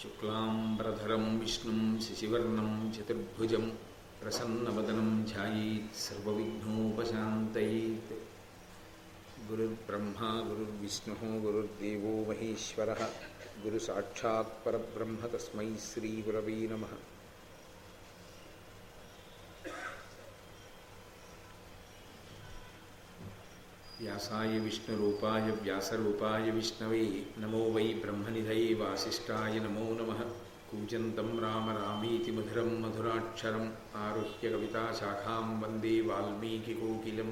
शुक्लांबरधरं विष्णुं शशिवर्णं चतुर्भुजं प्रसन्नवदनं ध्यायेत् सर्वविघ्नोपशान्तयेत्। गुरुर्ब्रह्मा गुरुर्विष्णुः गुरुर्देवो महेश्वरः गुरुसाक्षात् परब्रह्म तस्मै श्रीगुरवे नमः। व्यासाय विष्णुरूपाय व्यासरूपाय विष्णवे नमो वै ब्रह्मनिधये वासिष्ठाय नमो नमः। कूजन्तं राम रामीति मधुरं मधुराक्षरम् आरुह्य कविताशाखां वन्दे वाल्मीकिकोकिलं।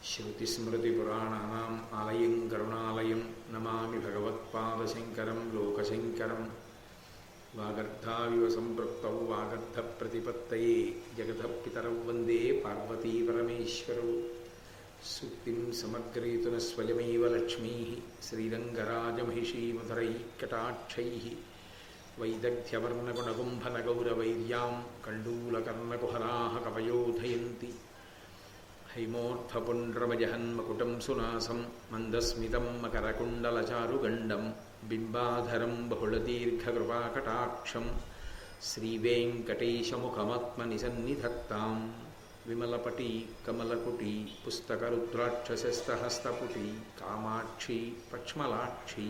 श्रुतिस्मृतिपुराणानाम् आलयं करुणालयं नमामि भगवत्पादशङ्करं लोकशङ्करं। वागर्धाविव सम्पृक्तौ वागर्धप्रतिपत्तये जगतः पितरौ वन्दे पार्वतीपरमेश्वरौ। सूक्तिं समग्रयितु न स्वयमेव लक्ष्मीः श्रीरङ्गराजमहिषीमधुरैः कटाक्षैः। वैदग्ध्यवर्णगुणकुम्भनगौरवैर्यां कण्डूलकर्णकुहराः कवयोधयन्ति। हैमोऽर्थपुण्ड्रमजहन्मकुटं सुनासं मन्दस्मितं मकरकुण्डलचारुगण्डं बिम्बाधरं बहुलदीर्घकृपाकटाक्षं श्रीवेङ्कटेशमुखमात्मनिसन्निधत्ताम्। विमलपटी कमलकुटी पुस्तकरुद्राक्षसस्तहस्तपुटी कामाक्षी पक्ष्मलाक्षी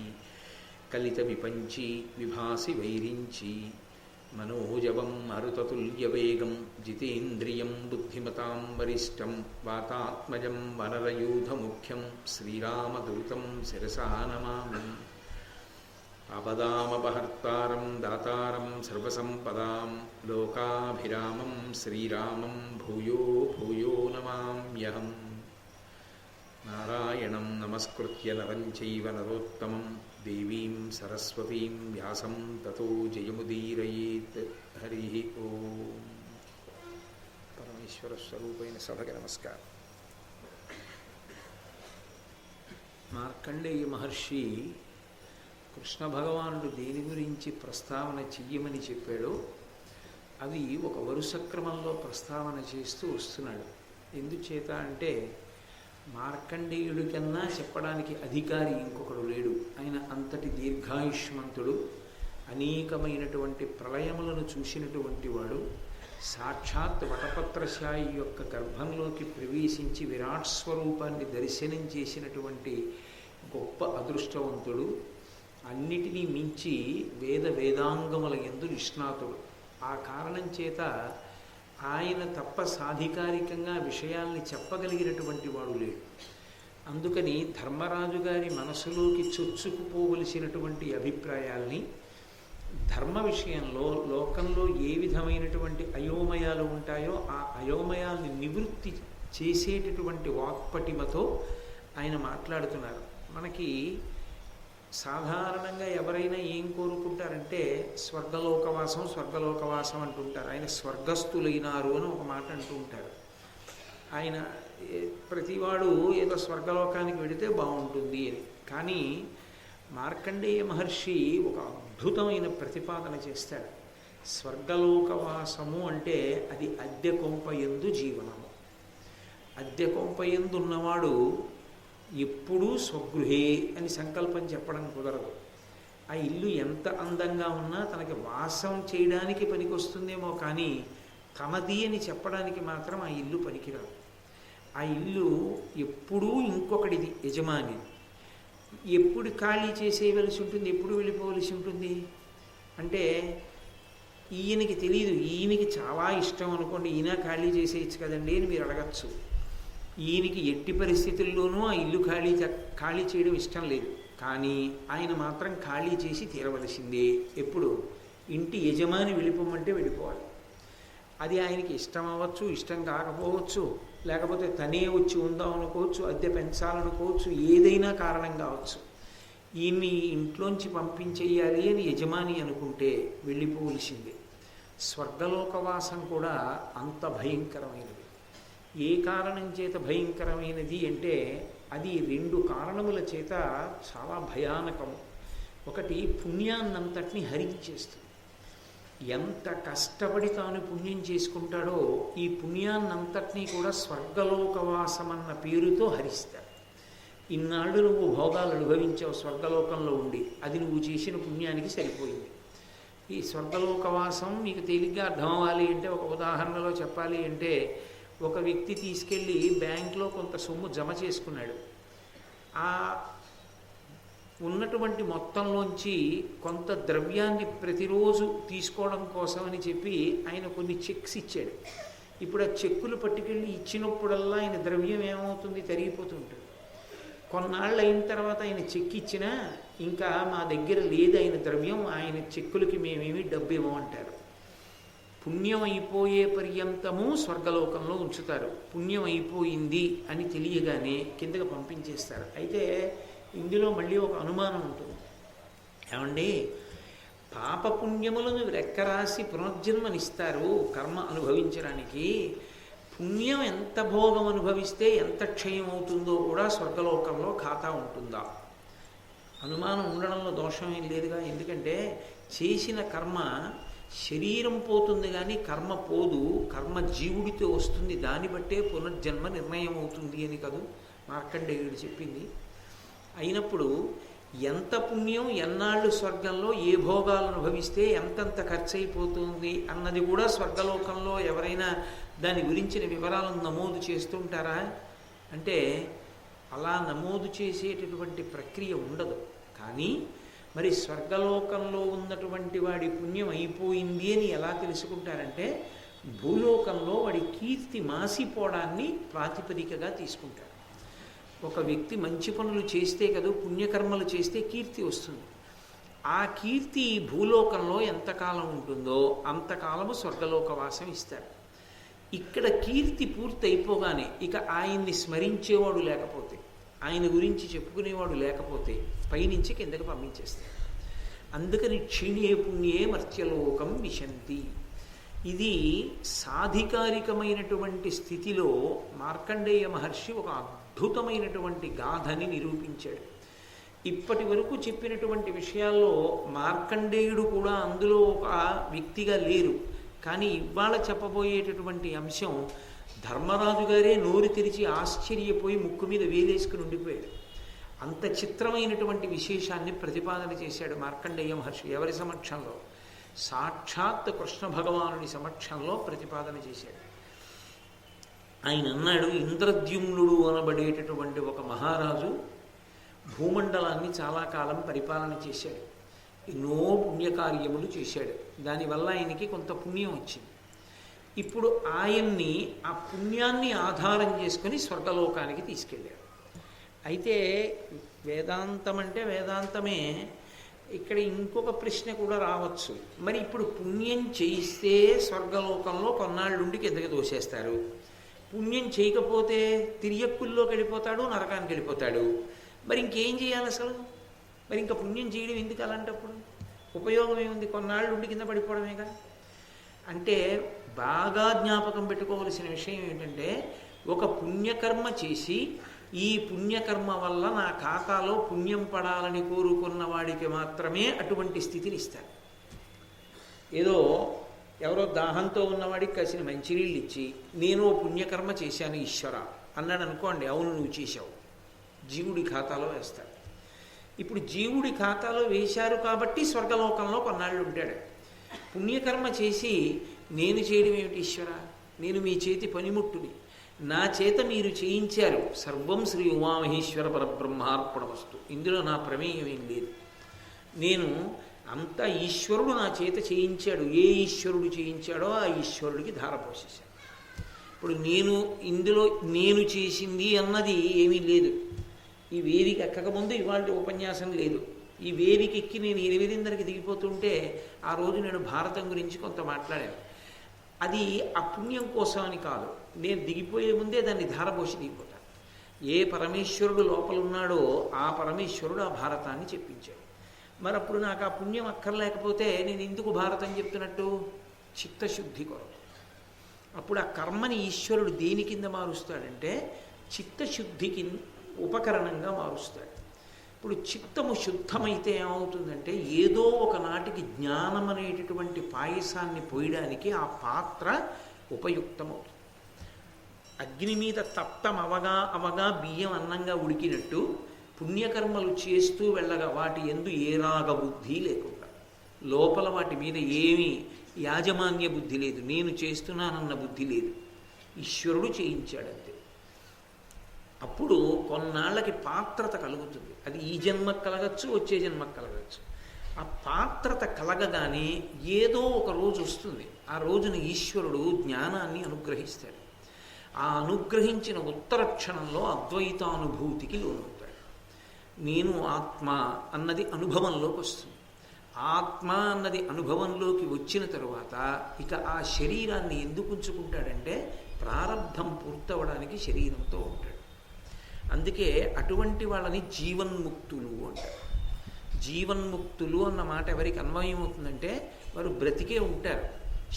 कलितविपञ्ची विभासि वैरिञ्ची। मनोजवं मरुततुल्यवेगं जितेन्द्रियं बुद्धिमतां वरिष्ठं वातात्मजं वनरयूथमुख्यं श्रीरामदूतं शिरसा नमामि। आपदामपहर्तारं दातारं सर्वसम्पदां लोकाभिरामं श्रीरामं भूयो भूयो नमाम्यहम्। नारायणं नमस्कृत्य नरं चैव नरोत्तमं देवीं सरस्वतीं व्यासं ततो जयमुदीरयेत्। हरिः ओम्। परमेश्वरस्वरूपैన సభకి నమస్కారం. మార్కండేయ మహర్షి కృష్ణ భగవానుడు దేని గురించి ప్రస్తావన చెయ్యమని చెప్పాడో అవి ఒక వరుస క్రమంలో ప్రస్తావన చేస్తూ వస్తున్నాడు. ఎందుచేత అంటే మార్కండేయుడి కన్నా చెప్పడానికి అధికారి ఇంకొకడు లేడు. ఆయన అంతటి దీర్ఘాయుష్మంతుడు, అనేకమైనటువంటి ప్రళయములను చూసినటువంటి వాడు, సాక్షాత్ వటపత్రశాయి యొక్క గర్భంలోకి ప్రవేశించి విరాట్ స్వరూపాన్ని దర్శనం చేసినటువంటి గొప్ప అదృష్టవంతుడు. అన్నిటినీ మించి వేదాంగముల యందు నిష్ణాతుడు. ఆ కారణం చేత ఆయన తప్ప సాధికారికంగా విషయాల్ని చెప్పగలిగినటువంటి వాడు లేడు. అందుకని ధర్మరాజు గారి మనసులోకి చొచ్చుకుపోవలసినటువంటి అభిప్రాయాల్ని, ధర్మ విషయంలో లోకంలో ఏ విధమైనటువంటి అయోమయాలు ఉంటాయో ఆ అయోమయాల్ని నివృత్తి చేసేటటువంటి వాక్పటిమతో ఆయన మాట్లాడుతున్నారు. మనకి సాధారణంగా ఎవరైనా ఏం కోరుకుంటారంటే స్వర్గలోకవాసం అంటుంటారు. ఆయన స్వర్గస్థులైనారు అని ఒక మాట అంటూ ఉంటారు. ఆయన ప్రతివాడు ఏదో స్వర్గలోకానికి వెడితే బాగుంటుంది అని. కానీ మార్కండేయ మహర్షి ఒక అద్భుతమైన ప్రతిపాదన చేస్తాడు. స్వర్గలోకవాసము అంటే అది అద్దె కొంపయందు జీవనము. అద్దె కొంపయందు ఉన్నవాడు ఎప్పుడూ స్వగృహే అని సంకల్పం చెప్పడం కుదరదు. ఆ ఇల్లు ఎంత అందంగా ఉన్నా తనకి వాసం చేయడానికి పనికొస్తుందేమో కానీ తనది అని చెప్పడానికి మాత్రం ఆ ఇల్లు పనికిరాదు. ఆ ఇల్లు ఎప్పుడూ ఇంకొకటిది, యజమాని. ఎప్పుడు ఖాళీ చేసేయవలసి ఉంటుంది, ఎప్పుడు వెళ్ళిపోవలసి ఉంటుంది అంటే ఈయనకి తెలియదు. ఈయనకి చాలా ఇష్టం అనుకోండి, ఈయన ఖాళీ చేసేయచ్చు కదండి అని మీరు అడగచ్చు. ఈయనకి ఎట్టి పరిస్థితుల్లోనూ ఆ ఇల్లు ఖాళీ చేయడం ఇష్టం లేదు. కానీ ఆయన మాత్రం ఖాళీ చేసి తీరవలసిందే. ఎప్పుడు ఇంటి యజమాని వెళ్ళిపోమంటే వెళ్ళిపోవాలి. అది ఆయనకి ఇష్టం అవ్వచ్చు, ఇష్టం కాకపోవచ్చు, లేకపోతే తనే వచ్చి ఉందాం అనుకోవచ్చు, అద్దె పెంచాలనుకోవచ్చు, ఏదైనా కారణం కావచ్చు. ఈయన్ని ఇంట్లోంచి పంపించేయాలి అని యజమాని అనుకుంటే వెళ్ళిపోవలసిందే. స్వర్గలోకవాసం కూడా అంత భయంకరమైనది. ఏ కారణం చేత భయంకరమైనది అంటే అది రెండు కారణముల చేత చాలా భయానకము. ఒకటి, పుణ్యాన్నంతటిని హరించేస్తుంది. ఎంత కష్టపడి తాను పుణ్యం చేసుకుంటాడో ఈ పుణ్యాన్నంతటినీ కూడా స్వర్గలోకవాసమన్న పేరుతో హరిస్తాడు. ఇన్నాళ్ళు నువ్వు భోగాలు అనుభవించావు స్వర్గలోకంలో ఉండి, అది నువ్వు చేసిన పుణ్యానికి సరిపోయింది. ఈ స్వర్గలోకవాసం మీకు తేలిగ్గా అర్థం అవ్వాలి అంటే ఒక ఉదాహరణలో చెప్పాలి అంటే, ఒక వ్యక్తి తీసుకెళ్ళి బ్యాంకులో కొంత సొమ్ము జమ చేసుకున్నాడు. ఆ ఉన్నటువంటి మొత్తంలోంచి కొంత ద్రవ్యాన్ని ప్రతిరోజు తీసుకోవడం కోసం అని చెప్పి ఆయన కొన్ని చెక్స్ ఇచ్చాడు. ఇప్పుడు ఆ చెక్కులు పట్టుకెళ్ళి ఇచ్చినప్పుడల్లా ఆయన ద్రవ్యం ఏమవుతుంది, తరిగిపోతుంటుంది. కొన్నాళ్ళు అయిన తర్వాత ఆయన చెక్ ఇచ్చినా ఇంకా మా దగ్గర లేదు ఆయన ద్రవ్యం, ఆయన చెక్కులకి మేమేమి డబ్బు ఇవ్వమంటారు. పుణ్యం అయిపోయే పర్యంతము స్వర్గలోకంలో ఉంచుతారు. పుణ్యం అయిపోయింది అని తెలియగానే కిందకి పంపించేస్తారు. అయితే ఇందులో మళ్ళీ ఒక అనుమానం ఉంటుంది. ఏమండి, పాపపుణ్యములను లెక్కరాసి పునర్జన్మనిస్తారు కర్మ అనుభవించడానికి. పుణ్యం ఎంత భోగం అనుభవిస్తే ఎంత క్షయం అవుతుందో కూడా స్వర్గలోకంలో ఖాతా ఉంటుందా? అనుమానం ఉండడంలో దోషం ఏం లేదుగా. ఎందుకంటే చేసిన కర్మ శరీరం పోతుంది కానీ కర్మ పోదు, కర్మ జీవుడితో వస్తుంది, దాన్ని బట్టే పునర్జన్మ నిర్ణయం అవుతుంది అని కదూ మార్కండేయుడు చెప్పింది. అయినప్పుడు ఎంత పుణ్యం, ఎన్నాళ్ళు స్వర్గంలో ఏ భోగాలు అనుభవిస్తే ఎంతంత ఖర్చు అయిపోతుంది అన్నది కూడా స్వర్గలోకంలో ఎవరైనా దాని గురించిన వివరాలను నమోదు చేస్తుంటారా అంటే అలా నమోదు చేసేటటువంటి ప్రక్రియ ఉండదు. కానీ మరి స్వర్గలోకంలో ఉన్నటువంటి వాడి పుణ్యం అయిపోయింది అని ఎలా తెలుసుకుంటారంటే, భూలోకంలో వాడి కీర్తి మాసిపోవడాన్ని ప్రాతిపదికగా తీసుకుంటారు. ఒక వ్యక్తి మంచి పనులు చేస్తే కదా, పుణ్యకర్మలు చేస్తే కీర్తి వస్తుంది. ఆ కీర్తి భూలోకంలో ఎంతకాలం ఉంటుందో అంతకాలము స్వర్గలోకవాసం ఇస్తారు. ఇక్కడ కీర్తి పూర్తి అయిపోగానే ఇక ఆయన్ని స్మరించేవాడు లేకపోతే, ఆయన గురించి చెప్పుకునేవాడు లేకపోతే పైనుంచి కిందకి పంపించేస్తారు. అందుకని క్షీణే పుణ్యే మర్త్యలోకం విశంతి. ఇది సాధికారికమైనటువంటి స్థితిలో మార్కండేయ మహర్షి ఒక అద్భుతమైనటువంటి గాథని నిరూపించాడు. ఇప్పటి వరకు చెప్పినటువంటి విషయాల్లో మార్కండేయుడు కూడా అందులో ఒక వ్యక్తిగా లేరు. కానీ ఇవాళ చెప్పబోయేటటువంటి అంశం ధర్మరాజు గారే నోరు తెరిచి ఆశ్చర్యపోయి ముక్కు మీద వేలేసుకుని ఉండిపోయాడు. అంత చిత్రమైనటువంటి విశేషాన్ని ప్రతిపాదన చేశాడు మార్కండేయ మహర్షి. ఎవరి సమక్షంలో? సాక్షాత్ కృష్ణ భగవానుడి సమక్షంలో ప్రతిపాదన చేశాడు. ఆయన అన్నాడు, ఇంద్రద్యుమ్నుడు అనబడేటటువంటి ఒక మహారాజు భూమండలాన్ని చాలా కాలం పరిపాలన చేశాడు. ఎన్నో పుణ్యకార్యములు చేశాడు. దానివల్ల ఆయనకి కొంత పుణ్యం వచ్చింది. ఇప్పుడు ఆయన్ని ఆ పుణ్యాన్ని ఆధారం చేసుకొని స్వర్గలోకానికి తీసుకెళ్ళాడు. అయితే వేదాంతం అంటే వేదాంతమే. ఇక్కడ ఇంకొక ప్రశ్న కూడా రావచ్చు. మరి ఇప్పుడు పుణ్యం చేయిస్తే స్వర్గలోకంలో కొన్నాళ్ళుండి కిందకి దోసేస్తారు, పుణ్యం చేయకపోతే తిరియక్కుల్లోకి వెళ్ళిపోతాడు, నరకానికి వెళ్ళిపోతాడు. మరి ఇంకేం చేయాలి అసలు? మరి ఇంకా పుణ్యం చేయడం ఎందుకు? అలాంటప్పుడు ఉపయోగం ఏముంది? కొన్నాళ్ళు ఉండి కింద పడిపోవడమేగా. అంటే బాగా జ్ఞాపకం పెట్టుకోవలసిన విషయం ఏంటంటే, ఒక పుణ్యకర్మ చేసి ఈ పుణ్యకర్మ వల్ల నా ఖాతాలో పుణ్యం పడాలని కోరుకున్న వాడికి మాత్రమే అటువంటి స్థితిని ఇస్తారు. ఏదో ఎవరో దాహంతో ఉన్నవాడికి కాసిన మంచినీళ్ళు ఇచ్చి నేను పుణ్యకర్మ చేశాను ఈశ్వర అన్నాడు అనుకోండి, అవును నువ్వు చేశావు, జీవుడి ఖాతాలో వేస్తాడు. ఇప్పుడు జీవుడి ఖాతాలో వేశారు కాబట్టి స్వర్గలోకంలో కొన్నాళ్ళు ఉంటాడు. పుణ్యకర్మ చేసి నేను చేయడం ఏమిటి ఈశ్వర, నేను మీ చేతి పనిముట్టుని, నా చేత మీరు చేయించారు, సర్వం శ్రీ ఉమామహేశ్వర పరబ్రహ్మార్పణమస్తు, ఇందులో నా ప్రమేయం ఏం లేదు, నేను అంతా ఈశ్వరుడు నా చేత చేయించాడు, ఏ ఈశ్వరుడు చేయించాడో ఆ ఈశ్వరుడికి ధారపోసేశాడు. ఇప్పుడు ఇందులో నేను చేసింది అన్నది ఏమీ లేదు. ఈ వేదిక ఎక్కకముందు ఇవాళ ఉపన్యాసం లేదు. ఈ వేదిక ఎక్కి నేను 8:30కి దిగిపోతుంటే ఆ రోజు నేను భారతం గురించి కొంత మాట్లాడాను. అది ఆ పుణ్యం కోసం అని కాదు, నేను దిగిపోయే ముందే దాన్ని ధారపోసి దిగిపోతాను. ఏ పరమేశ్వరుడు లోపల ఉన్నాడో ఆ పరమేశ్వరుడు ఆ భారతాన్ని చెప్పించాడు. మరి అప్పుడు నాకు ఆ పుణ్యం అక్కర్లేకపోతే నేను ఎందుకు భారతం చెప్తున్నట్టు? చిత్తశుద్ధి కొరకు. అప్పుడు ఆ కర్మని ఈశ్వరుడు దేని కింద మారుస్తాడంటే చిత్తశుద్ధికి ఉపకరణంగా మారుస్తాడు. ఇప్పుడు చిత్తము శుద్ధమైతే ఏమవుతుందంటే ఏదో ఒకనాటికి జ్ఞానం అనేటటువంటి పాయసాన్ని పోయడానికి ఆ పాత్ర ఉపయుక్తమవుతుంది. అగ్ని మీద తప్తం అవగా బియ్యం అన్నంగా ఉడికినట్టు పుణ్యకర్మలు చేస్తూ వెళ్ళగా వాటి యందు ఏ రాగబుద్ధి లేకుండా లోపల వాటి మీద ఏమీ యాజమాన్య బుద్ధి లేదు, నేను చేస్తున్నానన్న బుద్ధి లేదు. ఈశ్వరుడు చేయించాడంతే. అప్పుడు కొన్నాళ్ళకి పాత్రత కలుగుతుంది. అది ఈ జన్మకు కలగచ్చు, వచ్చే జన్మకు కలగచ్చు. ఆ పాత్రత కలగగానే ఏదో ఒక రోజు వస్తుంది. ఆ రోజున ఈశ్వరుడు జ్ఞానాన్ని అనుగ్రహిస్తాడు. ఆ అనుగ్రహించిన ఉత్తర క్షణంలో అద్వైతానుభూతికి లోనవుతాడు. నేను ఆత్మ అన్నది అనుభవంలోకి వస్తుంది. ఆత్మ అన్నది అనుభవంలోకి వచ్చిన తరువాత ఇక ఆ శరీరాన్ని ఎందుకు ఉంచుకుంటాడంటే ప్రారబ్ధం పూర్తవడానికి శరీరంతో ఉంటాడు. అందుకే అటువంటి వాళ్ళని జీవన్ముక్తులు అంటారు. జీవన్ముక్తులు అన్న మాట ఎవరికి అన్వయం అవుతుందంటే వారు బ్రతికే ఉంటారు,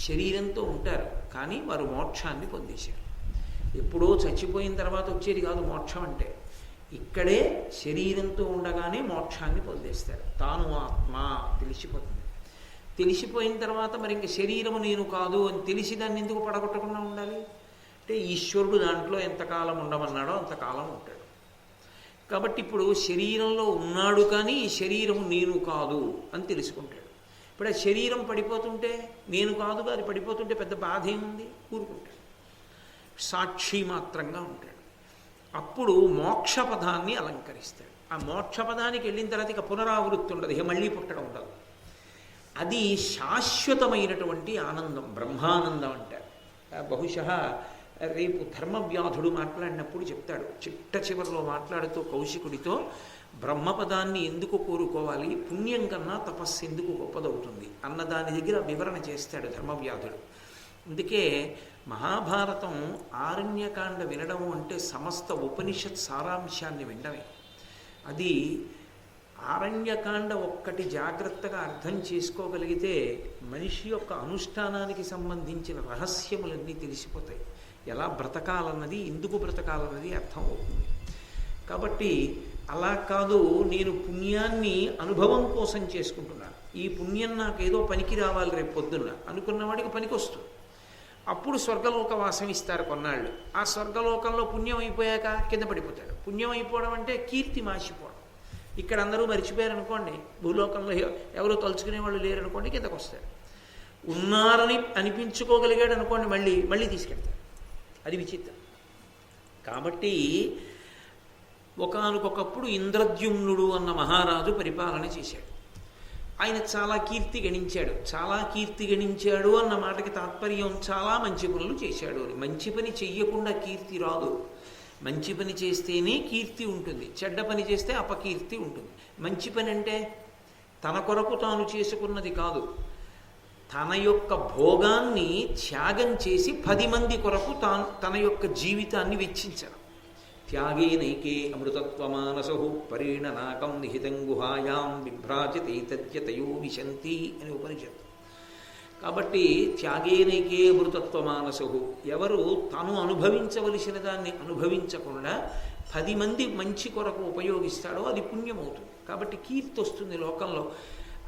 శరీరంతో ఉంటారు, కానీ వారు మోక్షాన్ని పొందేశారు. ఎప్పుడో చచ్చిపోయిన తర్వాత వచ్చేది కాదు మోక్షం అంటే. ఇక్కడే శరీరంతో ఉండగానే మోక్షాన్ని పొందేస్తారు. తాను ఆత్మ తెలిసిపోతుంది. తెలిసిపోయిన తర్వాత మరి ఇంక శరీరము నేను కాదు అని తెలిసి దాన్ని ఎందుకు పడగొట్టకుండా ఉండాలి అంటే ఈశ్వరుడు దాంట్లో ఎంతకాలం ఉండమన్నాడో అంతకాలం ఉంటాడు. కాబట్టి ఇప్పుడు శరీరంలో ఉన్నాడు కానీ ఈ శరీరము నేను కాదు అని తెలుసుకుంటాడు. ఇప్పుడు ఆ శరీరం పడిపోతుంటే నేను కాదుగా అది పడిపోతుంటే పెద్ద బాధ ఏముంది, ఊరుకుంటాడు, సాక్షి మాత్రంగా ఉంటాడు. అప్పుడు మోక్షపదాన్ని అలంకరిస్తాడు. ఆ మోక్షపదానికి వెళ్ళిన తర్వాత ఇక పునరావృత్తి ఉండదు, ఇక మళ్ళీ పుట్టడం ఉండదు. అది శాశ్వతమైనటువంటి ఆనందం, బ్రహ్మానందం అంటారు. బహుశः రేపు ధర్మవ్యాధుడు మాట్లాడినప్పుడు చెప్తాడు. చిట్ట చివరిలో మాట్లాడుతూ కౌశికుడితో బ్రహ్మపదాన్ని ఎందుకు కోరుకోవాలి, పుణ్యం కన్నా తపస్సు ఎందుకు గొప్పదవుతుంది అన్న దాని దగ్గర వివరణ చేస్తాడు ధర్మవ్యాధుడు. అందుకే మహాభారతం ఆరణ్యకాండ వినడం అంటే సమస్త ఉపనిషత్ సారాంశాన్ని వినడమే. అది ఆరణ్యకాండ ఒక్కటి జాగ్రత్తగా అర్థం చేసుకోగలిగితే మనిషి యొక్క అనుష్ఠానానికి సంబంధించిన రహస్యములన్నీ తెలిసిపోతాయి. ఎలా బ్రతకాలన్నది, ఎందుకు బ్రతకాలన్నది అర్థం అవుతుంది. కాబట్టి అలా కాదు, నేను పుణ్యాన్ని అనుభవం కోసం చేసుకుంటున్నాను, ఈ పుణ్యం నాకు ఏదో పనికి రావాలి రేపు పొద్దున్న అనుకున్నవాడికి పనికి వస్తుంది. అప్పుడు స్వర్గలోక వాసం ఇస్తారు కొన్నాళ్ళు. ఆ స్వర్గలోకంలో పుణ్యం అయిపోయాక కింద పడిపోతాడు. పుణ్యం అయిపోవడం అంటే కీర్తి మాసిపోవడం. ఇక్కడ అందరూ మర్చిపోయారు అనుకోండి, భూలోకంలో ఎవరో తలుచుకునే వాళ్ళు లేరనుకోండి, కిందకు వస్తాడు. ఉన్నారని అనిపించుకోగలిగాడు అనుకోండి, మళ్ళీ మళ్ళీ తీసుకెళ్తాడు. అది విచిత్రం. కాబట్టి ఒకానొకప్పుడు ఇంద్రద్యుమ్నుడు అన్న మహారాజు పరిపాలన చేశాడు. ఆయన చాలా కీర్తి గణించాడు. చాలా కీర్తి గణించాడు అన్న మాటకి తాత్పర్యం చాలా మంచి పనులు చేశాడు అని. మంచి పని చెయ్యకుండా కీర్తి రాదు. మంచి పని చేస్తేనే కీర్తి ఉంటుంది, చెడ్డ పని చేస్తే అపకీర్తి ఉంటుంది. మంచి పని అంటే తన కొరకు తాను చేసుకున్నది కాదు, తన యొక్క భోగాన్ని త్యాగం చేసి 10 మంది కొరకు తన యొక్క జీవితాన్ని వెచ్చించడం. త్యాగేనైకే అమృతత్వమానసో పరీణనాకం నిహితం గుహాయాం బిభ్రాజతే తద్యతయో విశంతి అని ఉపనిషత్తు. కాబట్టి త్యాగేనైకే అమృతత్వమానసో, ఎవరు తను అనుభవించవలసిన దాన్ని అనుభవించకుండా 10 మంది మంచి కొరకు ఉపయోగిస్తాడో అది పుణ్యమవుతుంది. కాబట్టి కీర్తి వస్తుంది లోకంలో.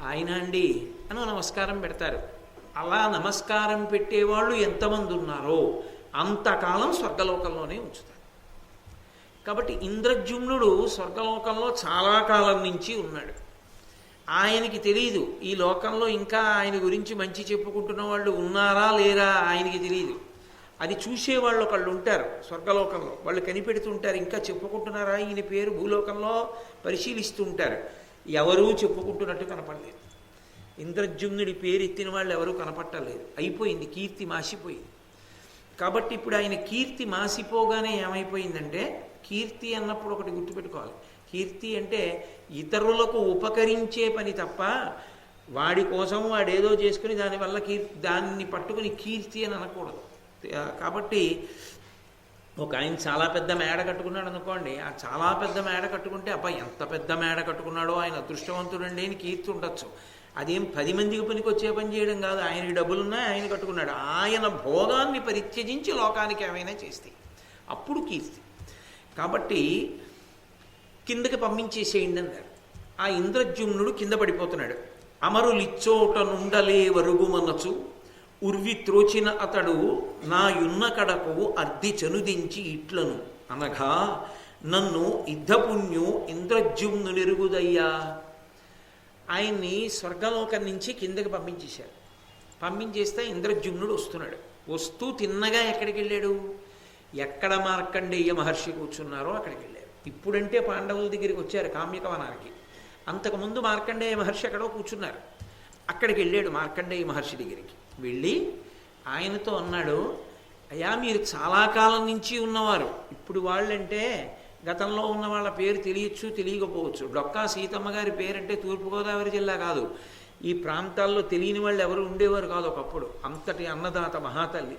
ఆయన అండి అని నమస్కారం పెడతారు. అలా నమస్కారం పెట్టేవాళ్ళు ఎంతమంది ఉన్నారో అంతకాలం స్వర్గలోకంలోనే ఉంచుతారు. కాబట్టి ఇంద్రద్యుమ్నుడు స్వర్గలోకంలో చాలా కాలం నుంచి ఉన్నాడు. ఆయనకి తెలియదు ఈ లోకంలో ఇంకా ఆయన గురించి మంచి చెప్పుకుంటున్న వాళ్ళు ఉన్నారా లేరా ఆయనకి తెలియదు. అది చూసేవాళ్ళు ఒకళ్ళు ఉంటారు స్వర్గలోకంలో, వాళ్ళు కనిపెడుతుంటారు ఇంకా చెప్పుకుంటున్నారా ఈయన పేరు భూలోకంలో పరిశీలిస్తూ ఉంటారు. ఎవరూ చెప్పుకుంటున్నట్టు కనపడలేదు. ఇంద్రద్యుమ్నుడి పేరు ఎత్తిన వాళ్ళు ఎవరూ కనపట్టలేదు. అయిపోయింది, కీర్తి మాసిపోయింది. కాబట్టి ఇప్పుడు ఆయన కీర్తి మాసిపోగానే ఏమైపోయిందంటే, కీర్తి అన్నప్పుడు ఒకటి గుర్తుపెట్టుకోవాలి, కీర్తి అంటే ఇతరులకు ఉపకరించే పని తప్ప వాడి కోసం వాడేదో చేసుకుని దానివల్ల దాన్ని పట్టుకుని కీర్తి అని అనకూడదు. కాబట్టి ఒక ఆయన చాలా పెద్ద మేడ కట్టుకున్నాడు అనుకోండి, ఆ చాలా పెద్ద మేడ కట్టుకుంటే అబ్బా ఎంత పెద్ద మేడ కట్టుకున్నాడో ఆయన అదృష్టవంతుడండి అని కీర్తి ఉండొచ్చు. అదేం 10 మందికి పనికి వచ్చే పని చేయడం కాదు. ఆయనకి డబ్బులున్నాయి, ఆయన కట్టుకున్నాడు. ఆయన భోగాన్ని పరిత్యజించి లోకానికి ఏమైనా చేస్తే అప్పుడు కీర్తి. కాబట్టి కిందకి పంపించేసేయండి అన్నారు. ఆ ఇంద్రద్యుమ్నుడు కింద పడిపోతున్నాడు. అమరులిచ్చోట నుండలే వరుగుమనచు ఉర్వి త్రోచిన అతడు నా యున్న కడకు అర్ధి చనుదించి ఇట్లను అనగా నన్ను ఇద్దపుణ్యు ఇంద్రద్యుమ్నునిరుగుదయ్యా. ఆయన్ని స్వర్గలోకం నుంచి కిందకి పంపించేశారు. పంపించేస్తే ఇంద్రజుమ్నుడు వస్తున్నాడు. వస్తూ తిన్నగా ఎక్కడికి వెళ్ళాడు? ఎక్కడ మార్కండేయ మహర్షి కూర్చున్నారో అక్కడికి వెళ్ళారు. ఇప్పుడంటే పాండవుల దగ్గరికి వచ్చారు కామ్యకవనానికి. అంతకుముందు మార్కండేయ మహర్షి ఎక్కడో కూర్చున్నారు. అక్కడికి వెళ్ళాడు మార్కండేయ మహర్షి దగ్గరికి. వెళ్ళి ఆయనతో అన్నాడు, అయ్యా మీరు చాలా కాలం నుంచి ఉన్నవారు. ఇప్పుడు వాళ్ళంటే గతంలో ఉన్న వాళ్ళ పేరు తెలియచ్చు తెలియకపోవచ్చు. డొక్కా సీతమ్మ గారి పేరంటే తూర్పుగోదావరి జిల్లా కాదు, ఈ ప్రాంతాల్లో తెలియని వాళ్ళు ఎవరు ఉండేవారు కాదు ఒకప్పుడు. అంతటి అన్నదాత మహాతల్లి.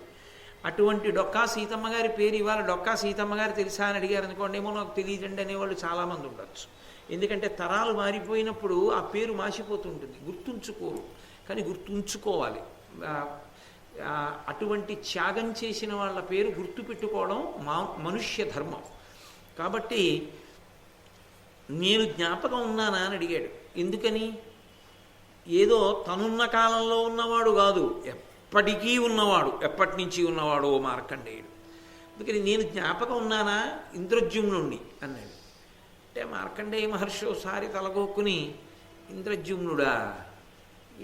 అటువంటి డొక్కా సీతమ్మ గారి పేరు ఇవాళ డొక్కా సీతమ్మ గారు తెలుసా అని అడిగారు అనుకోండి, ఏమో నాకు తెలియదండి అనేవాళ్ళు చాలామంది ఉండొచ్చు. ఎందుకంటే తరాలు మారిపోయినప్పుడు ఆ పేరు మాసిపోతుంటుంది, గుర్తుంచుకోరు. కానీ గుర్తుంచుకోవాలి. అటువంటి త్యాగం చేసిన వాళ్ళ పేరు గుర్తుపెట్టుకోవడం మనుష్య ధర్మం. కాబట్టి నేను జ్ఞాపకం ఉన్నానా అని అడిగాడు. ఎందుకని? ఏదో తనున్న కాలంలో ఉన్నవాడు కాదు, ఎప్పటికీ ఉన్నవాడు, ఎప్పటి నుంచి ఉన్నవాడు ఓ మార్కండేయుడు. అందుకని నేను జ్ఞాపకం ఉన్నానా ఇంద్రజుమ్నుణ్ణి అన్నాడు. అంటే మార్కండేయ మహర్షి ఒకసారి తలగొక్కుని, ఇంద్రజుమ్నుడా,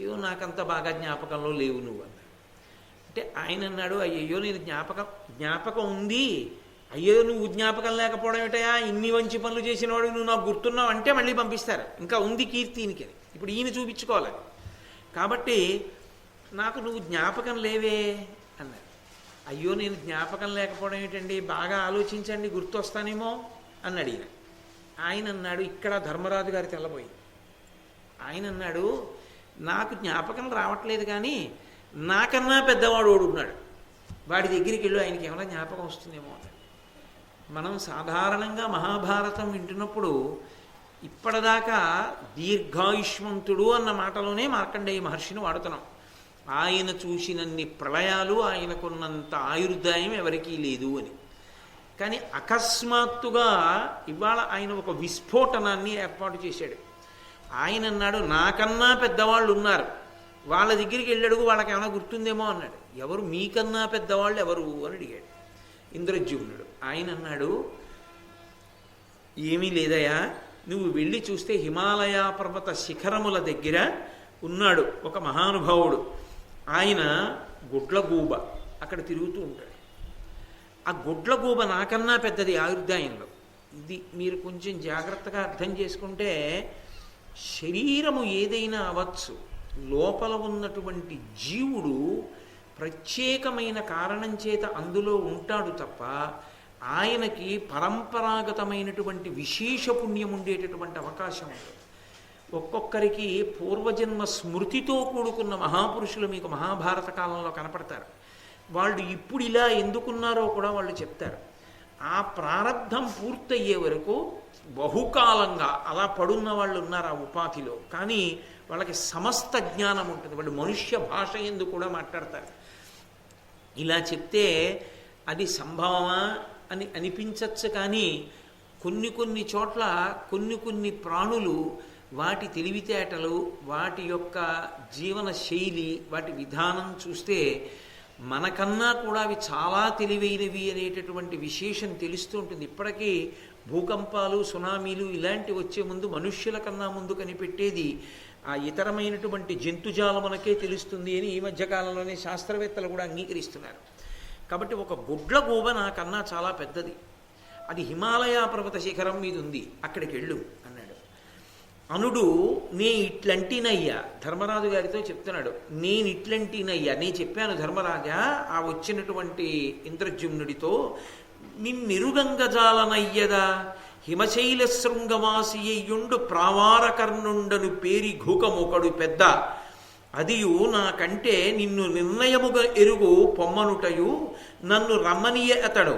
ఏదో నాకంత బాగా జ్ఞాపకంలో లేవు నువ్వు అన్నాడు. అంటే ఆయన అన్నాడు, అయ్యయ్యో నేను జ్ఞాపకం ఉంది. అయ్యో నువ్వు జ్ఞాపకం లేకపోవడం ఏటయా, ఇన్ని మంచి పనులు చేసినవాడు నువ్వు నాకు గుర్తున్నావు అంటే మళ్ళీ పంపిస్తారు. ఇంకా ఉంది కీర్తి ఈయనకి. ఇప్పుడు ఈయన చూపించుకోవాలి. కాబట్టి నాకు నువ్వు జ్ఞాపకం లేవే అన్నాడు. అయ్యో నేను జ్ఞాపకం లేకపోవడం ఏంటండి, బాగా ఆలోచించండి గుర్తొస్తానేమో అన్నాడు ఈయన. ఆయన అన్నాడు, ఇక్కడ ధర్మరాజు గారి తెల్లబోయి ఆయన అన్నాడు, నాకు జ్ఞాపకం రావట్లేదు కానీ నాకన్నా పెద్దవాడు ఓడున్నాడు, వాడి దగ్గరికి వెళ్ళు, ఆయనకి ఏమైనా జ్ఞాపకం వస్తుందేమో అన్నాడు. మనం సాధారణంగా మహాభారతం వింటున్నప్పుడు ఇప్పటిదాకా దీర్ఘాయుష్మంతుడు అన్న మాటలోనే మార్కండేయ మహర్షిని వాడుతున్నాం. ఆయన చూసినన్ని ప్రళయాలు, ఆయనకున్నంత ఆయుర్దాయం ఎవరికీ లేదు అని. కానీ అకస్మాత్తుగా ఇవాళ ఆయన ఒక విస్ఫోటనాన్ని ఏర్పాటు చేశాడు. ఆయన అన్నాడు, నాకన్నా పెద్దవాళ్ళు ఉన్నారు, వాళ్ళ దగ్గరికి వెళ్ళడుగు, వాళ్ళకి ఏమైనా గుర్తుందేమో అన్నాడు. ఎవరు? మీకన్నా పెద్దవాళ్ళు ఎవరు అని అడిగాడు ఇంద్రజుమ్నుడు. ఆయన అన్నాడు, ఏమీ లేదయా, నువ్వు వెళ్ళి చూస్తే హిమాలయ పర్వత శిఖరముల దగ్గర ఉన్నాడు ఒక మహానుభావుడు. ఆయన గుడ్లగూబ అక్కడ తిరుగుతూ ఉంటాడు. ఆ గుడ్లగూబ నాకన్నా పెద్దది ఆయుర్దాయంలో. ఇది మీరు కొంచెం జాగ్రత్తగా అర్థం చేసుకుంటే, శరీరము ఏదైనా అవ్వచ్చు, లోపల ఉన్నటువంటి జీవుడు ప్రత్యేకమైన కారణం చేత అందులో ఉంటాడు తప్ప ఆయనకి పరంపరాగతమైనటువంటి విశేష పుణ్యం ఉండేటటువంటి అవకాశం ఉంటుంది. ఒక్కొక్కరికి పూర్వజన్మ స్మృతితో కూడుకున్న మహాపురుషులు మీకు మహాభారత కాలంలో కనపడతారు. వాళ్ళు ఇప్పుడు ఇలా ఎందుకున్నారో కూడా వాళ్ళు చెప్తారు. ఆ ప్రారంధం పూర్తయ్యే వరకు బహుకాలంగా అలా పడున్న వాళ్ళు ఉన్నారు ఆ ఉపాధిలో. కానీ వాళ్ళకి సమస్త జ్ఞానం ఉంటుంది, వాళ్ళు మనుష్య భాష ఎందు కూడా మాట్లాడతారు. ఇలా చెప్తే అది సంభవమా అని అనిపించచ్చు. కానీ కొన్ని చోట్ల కొన్ని ప్రాణులు వాటి తెలివితేటలు, వాటి యొక్క జీవన శైలి, వాటి విధానం చూస్తే మనకన్నా కూడా అవి చాలా తెలివైనవి అనేటటువంటి విశేషం తెలుస్తూ ఉంటుంది. ఇప్పటికీ భూకంపాలు, సునామీలు ఇలాంటివి వచ్చే ముందు మనుష్యుల కన్నా ముందు కనిపెట్టేది ఆ ఇతరమైనటువంటి జంతుజాలమునకే తెలుస్తుంది అని ఈ మధ్యకాలంలోనే శాస్త్రవేత్తలు కూడా అంగీకరిస్తున్నారు. కాబట్టి ఒక గుడ్లగూబ నాకన్నా చాలా పెద్దది, అది హిమాలయ పర్వత శిఖరం మీద ఉంది, అక్కడికి వెళ్ళు అన్నాడు. అనుడు నే ఇట్లంటినయ్యా, ధర్మరాజు గారితో చెప్తున్నాడు, నేను ఇట్లంటినయ్యా, నేను చెప్పాను ధర్మరాజా ఆ వచ్చినటువంటి ఇంద్రజుమ్నుడితో, నిన్నెరుగంగజాలనయ్యదా హిమశైల శృంగవాసియ్యుండు ప్రావారకర్ణుండను పేరి ఘూకమొకడు పెద్ద, అదియు నాకంటే నిన్ను నిర్ణయముగా ఎరుగు పొమ్మనుటయు నన్ను రమ్మనియ అతడు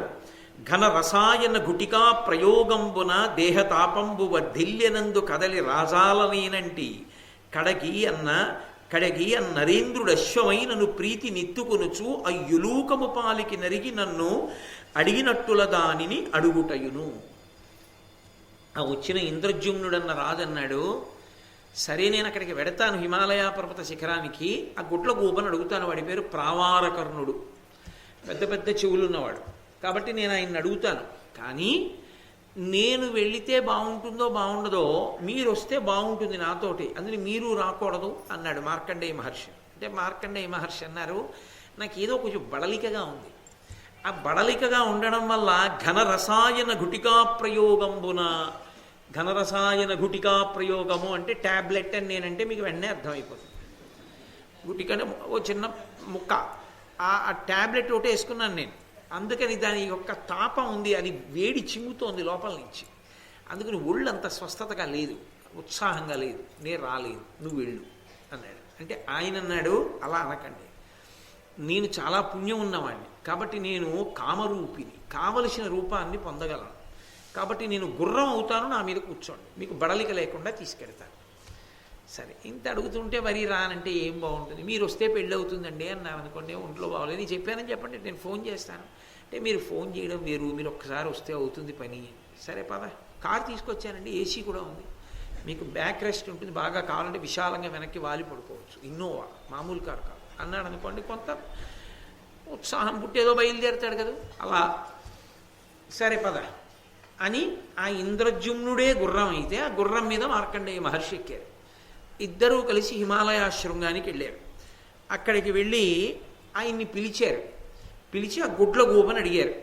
ఘన రసాయన గుటికా ప్రయోగంబున దేహతాపంబు వర్ధిల్యనందు కదలి రాజాలనేనంటి కడగి నరేంద్రుడశ్వమైనను ప్రీతి నెత్తుకొనుచు అయ్యులూకము పాలికి నరిగి నన్ను అడిగినట్టుల దానిని అడుగుటయును. ఆ వచ్చిన ఇంద్రజుమ్నుడన్న రాజన్నాడు, సరే నేను అక్కడికి వెడతాను హిమాలయ పర్వత శిఖరానికి, ఆ గుడ్లగూబను అడుగుతాను, వాడి పేరు ప్రావారకర్ణుడు, పెద్ద పెద్ద చెవులున్నవాడు, కాబట్టి నేను ఆయన్ని అడుగుతాను. కానీ నేను వెళితే బాగుంటుందో బాగుండదో, మీరు వస్తే బాగుంటుంది నాతోటి, అందుకని మీరు రాకూడదు అన్నాడు మార్కండేయ మహర్షి. అంటే మార్కండేయ మహర్షి అన్నారు, నాకు ఏదో కొంచెం బడలికగా ఉంది. ఆ బడలికగా ఉండడం వల్ల ఘనరసాయన గుటికా ప్రయోగంబున, ఘనరసాయన గుటికా ప్రయోగము అంటే ట్యాబ్లెట్ అని నేనంటే మీకు వెంటనే అర్థమైపోతుంది. గుటికనే ఓ చిన్న ముక్క, ఆ ట్యాబ్లెట్ ఒకటి వేసుకున్నాను నేను. అందుకని దాని యొక్క తాపం ఉంది, అది వేడి చిమ్ముతోంది లోపల నుంచి. అందుకని ఒళ్ళు అంత స్వస్థతగా లేదు, ఉత్సాహంగా లేదు, నేను రాలేదు, నువ్వు వెళ్ళు అన్నాడు. అంటే ఆయన అన్నాడు, అలా అనకండి, నేను చాలా పుణ్యం ఉన్నవాడిని కాబట్టి నేను కామరూపిని, కావలసిన రూపాన్ని పొందగలను, కాబట్టి నేను గుర్రం అవుతాను, నా మీద కూర్చోండి, మీకు బడలిక లేకుండా తీసుకెళ్తాను. సరే, ఇంత అడుగుతుంటే మరి రానంటే ఏం బాగుంటుంది, మీరు వస్తే పెళ్ళి అవుతుందండి అన్నారు అనుకోండి, ఒంట్లో బాగోలేదు, నేను చెప్పానని చెప్పండి, నేను ఫోన్ చేస్తాను. అంటే మీరు ఫోన్ చేయడం వేరు, మీరు ఒక్కసారి వస్తే అవుతుంది పని. సరే పద, కారు తీసుకొచ్చానండి, ఏసీ కూడా ఉంది, మీకు బ్యాక్ రెస్ట్ ఉంటుంది, బాగా కావాలంటే విశాలంగా వెనక్కి వాలి పడుకోవచ్చు, ఇన్నోవా, మామూలు కారు కాదు అన్నాడు అనుకోండి, కొంత ఉత్సాహం పుట్టేదో బయలుదేరుతాడు కదా అలా. సరే పద అని ఆ ఇంద్రజుమ్నుడే గుర్రం అయితే ఆ గుర్రం మీద మార్కండేయ మహర్షి ఎక్కారు. ఇద్దరూ కలిసి హిమాలయ శృంగానికి వెళ్ళారు. అక్కడికి వెళ్ళి ఆయన్ని పిలిచారు. పిలిచి ఆ గుడ్ల గోపని అడిగారు,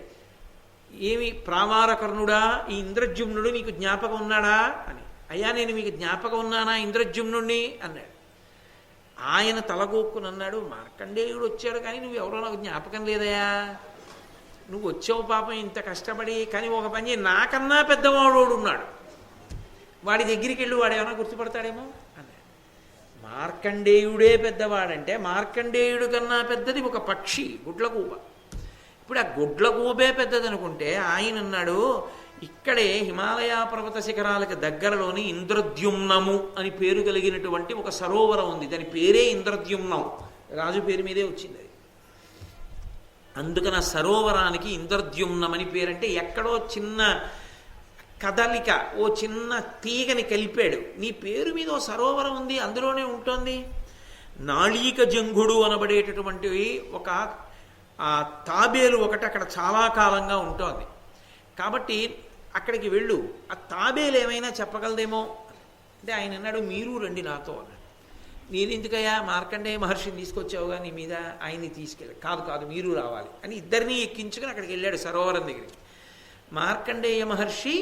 ఏమి ప్రావారకర్ణుడా, ఈ ఇంద్రజుమ్నుడు నీకు జ్ఞాపకం ఉన్నాడా అని. అయ్యా, నేను మీకు జ్ఞాపకం ఉన్నానా ఇంద్రజుమ్నుడిని అన్నాడు. ఆయన తలగోక్కుని అన్నాడు, మార్కండేయుడు వచ్చాడు కానీ నువ్వు ఎవరో నాకు జ్ఞాపకం లేదయా, నువ్వు వచ్చావు పాపం ఇంత కష్టపడి, కానీ ఒక పని నాకన్నా పెద్దవాడు ఉన్నాడు, వాడి దగ్గరికి వెళ్ళి వాడు ఏమైనా గుర్తుపడతాడేమో అన్నాడు. మార్కండేయుడే పెద్దవాడంటే మార్కండేయుడు కన్నా పెద్దది ఒక పక్షి, గుడ్లగూబ. ఇప్పుడు ఆ గుడ్లగూబే పెద్దది అనుకుంటే ఆయన అన్నాడు, ఇక్కడే హిమాలయ పర్వత శిఖరాలకు దగ్గరలోని ఇంద్రద్యుమ్నము అని పేరు కలిగినటువంటి ఒక సరోవరం ఉంది, దాని పేరే ఇంద్రద్యుమ్నం, రాజు పేరు మీదే వచ్చింది అది. అందుకని ఆ సరోవరానికి ఇంద్రద్యుమ్నమని పేరంటే ఎక్కడో చిన్న కదలిక, ఓ చిన్న తీగని కలిపాడు, నీ పేరు మీద ఓ సరోవరం ఉంది, అందులోనే ఉంటుంది. నాళీక జంఘుడు అనబడేటటువంటి ఒక తాబేలు ఒకటి అక్కడ చాలా కాలంగా ఉంటుంది, కాబట్టి అక్కడికి వెళ్ళు, ఆ తాబేలు ఏమైనా చెప్పగలదేమో అంటే ఆయన అన్నాడు, మీరు రండి నాతో అన్నాడు. నేను ఎందుకయ్యా మార్కండేయ మహర్షిని తీసుకొచ్చావుగా నీ మీద, ఆయన్ని తీసుకెళ్ళి, కాదు కాదు మీరు రావాలి అని ఇద్దరినీ ఎక్కించుకుని అక్కడికి వెళ్ళాడు సరోవరం దగ్గరికి. మార్కండేయ మహర్షి,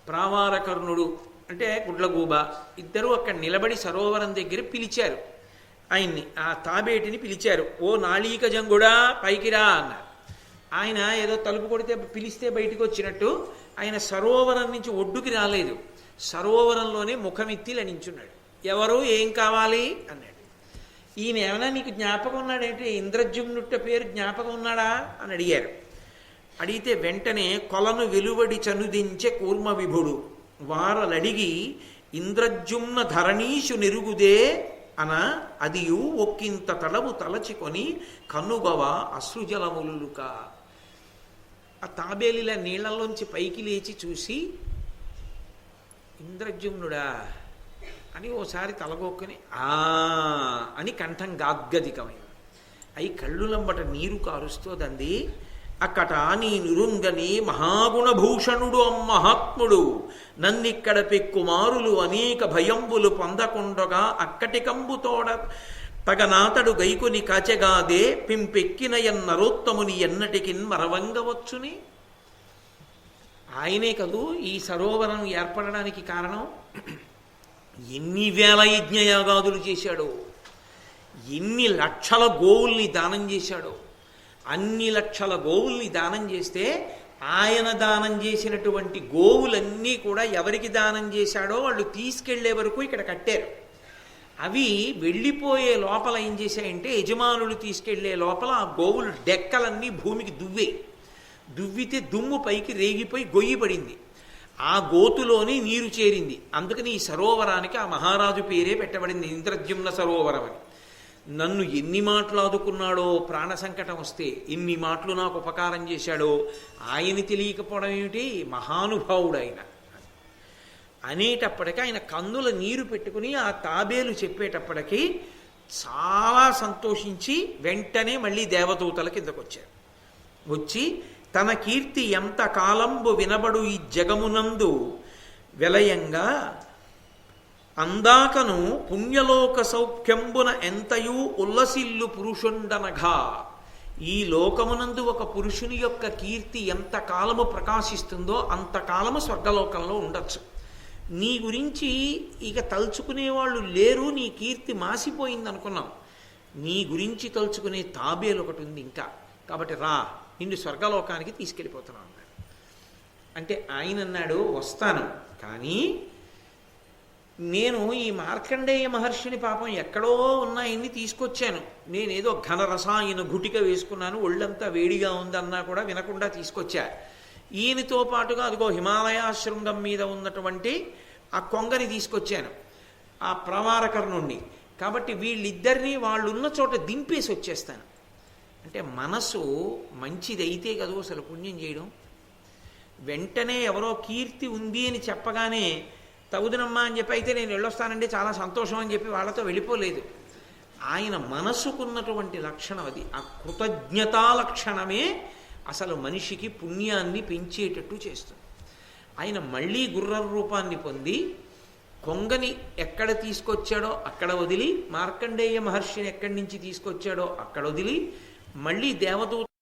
ప్రావారకర్ణుడు అంటే గుడ్లగూబ, ఇద్దరూ అక్కడ నిలబడి సరోవరం దగ్గర పిలిచారు ఆయన్ని, ఆ తాబేటిని పిలిచారు, ఓ నాళీక జంగుడా పైకి రా అన్నారు. ఆయన ఏదో తలుపు కొడితే పిలిస్తే బయటికి వచ్చినట్టు ఆయన సరోవరం నుంచి ఒడ్డుకి రాలేదు, సరోవరంలోనే ముఖమెత్తి లణించున్నాడు. ఎవరు, ఏం కావాలి అన్నాడు. ఈయన ఏమైనా నీకు జ్ఞాపకం ఉన్నాడంటే, ఇంద్రజుమ్నుట్ట పేరు జ్ఞాపకం ఉన్నాడా అని అడిగారు. అడిగితే వెంటనే కొలను వెలువడి చనుదించే కూర్మ విభుడు వారలడిగి ఇంద్రజుమ్న ధరణీషు నిరుగుదే అన అదియు ఒక్కింత తలవు తలచికొని కన్నుగవ అశ్రుజలములుక. ఆ తాబేలిల నీళ్లలోంచి పైకి లేచి చూసి, ఇంద్రజుమ్నుడా అని ఓసారి తలగొక్కుని అని కంఠం గాద్గదికమైంది. అయి కళ్ళులంబట నీరు కారుస్తోంది. అక్కట నీ నిరుంగని మహాగుణభూషణుడు అమ్మహాత్ముడు నన్నిక్కడ పెక్కుమారులు అనేక భయంబులు పొందకుండగా అక్కటికంబుతోడ తగనాతడు గైకుని కాచెగాదే పింపెక్కిన ఎన్నరోత్తముని ఎన్నటికిన్ మరవంగవచ్చుని. ఆయనే కదూ ఈ సరోవరం ఏర్పడడానికి కారణం. ఎన్ని వేల యజ్ఞయాగాదులు చేశాడో, ఎన్ని లక్షల గోవుల్ని దానం చేశాడో. అన్ని లక్షల గోవుల్ని దానం చేస్తే ఆయన దానం చేసినటువంటి గోవులన్నీ కూడా ఎవరికి దానం చేశాడో వాళ్ళు తీసుకెళ్లే వరకు ఇక్కడ కట్టారు. అవి వెళ్ళిపోయే లోపల ఏం చేశాయంటే, యజమానులు తీసుకెళ్లే లోపల ఆ గోవులు డెక్కలన్నీ భూమికి దువ్వితే దుమ్ము పైకి రేగిపోయి గొయ్యి పడింది. ఆ గోతులోని నీరు చేరింది. అందుకని ఈ సరోవరానికి ఆ మహారాజు పేరే పెట్టబడింది, ఇంద్రజుమ్న సరోవరం అని. నన్ను ఎన్ని మాటలు ఆదుకున్నాడో, ప్రాణ సంకటం వస్తే ఎన్ని మాటలు నాకు ఉపకారం చేశాడో ఆయన తెలియకపోవడం ఏమిటి, మహానుభావుడు ఆయన అనేటప్పటికీ ఆయన కన్నుల నీరు పెట్టుకుని ఆ తాబేలు చెప్పేటప్పటికీ చాలా సంతోషించి వెంటనే మళ్ళీ దేవదూతల కిందకు వచ్చారు. వచ్చి తన కీర్తి ఎంత కాలంబు వినబడు ఈ జగమునందు వెలయంగా అందాకను పుణ్యలోక సౌఖ్యంబున ఎంతయూ ఉల్లసిల్లు పురుషుండనగా. ఈ లోకమునందు ఒక పురుషుని యొక్క కీర్తి ఎంత కాలము ప్రకాశిస్తుందో అంతకాలము స్వర్గలోకంలో ఉండొచ్చు. నీ గురించి ఇక తలుచుకునేవాళ్ళు లేరు, నీ కీర్తి మాసిపోయింది అనుకున్నాం. నీ గురించి తలుచుకునే తాబేలు ఒకటి ఉంది ఇంకా, కాబట్టి రా, నిన్ను స్వర్గలోకానికి తీసుకెళ్ళిపోతున్నాను అన్నాడు. అంటే ఆయన అన్నాడు, వస్తాను, కానీ నేను ఈ మార్కండేయ మహర్షిని పాపం ఎక్కడో ఉన్నాయన్ని తీసుకొచ్చాను. నేనేదో ఘనరసాయన గుటిక వేసుకున్నాను, ఒళ్ళంతా వేడిగా ఉందన్నా కూడా వినకుండా తీసుకొచ్చా. ఈయనతో పాటుగా అదిగో హిమాలయ శృంగం మీద ఉన్నటువంటి ఆ కొంగని తీసుకొచ్చాను, ఆ ప్రవారకర్ణుణ్ణి. కాబట్టి వీళ్ళిద్దరినీ వాళ్ళున్న చోట దింపేసి వచ్చేస్తాను. అంటే మనసు మంచిదైతే కదా అసలు పుణ్యం చేయడం. వెంటనే ఎవరో కీర్తి ఉంది అని చెప్పగానే తగుదనమ్మా అని చెప్పి అయితే నేను వెళ్ళొస్తానండి చాలా సంతోషం అని చెప్పి వాళ్ళతో వెళ్ళిపోలేదు. ఆయన మనసుకున్నటువంటి లక్షణం అది. ఆ కృతజ్ఞతా లక్షణమే అసలు మనిషికి పుణ్యాన్ని పెంచేటట్టు చేస్తుంది. ఆయన మళ్ళీ గుర్రం రూపాన్ని పొంది కొంగని ఎక్కడ తీసుకొచ్చాడో అక్కడ వదిలి, మార్కండేయ మహర్షిని ఎక్కడి నుంచి తీసుకొచ్చాడో అక్కడ వదిలి, మళ్ళీ దేవదూత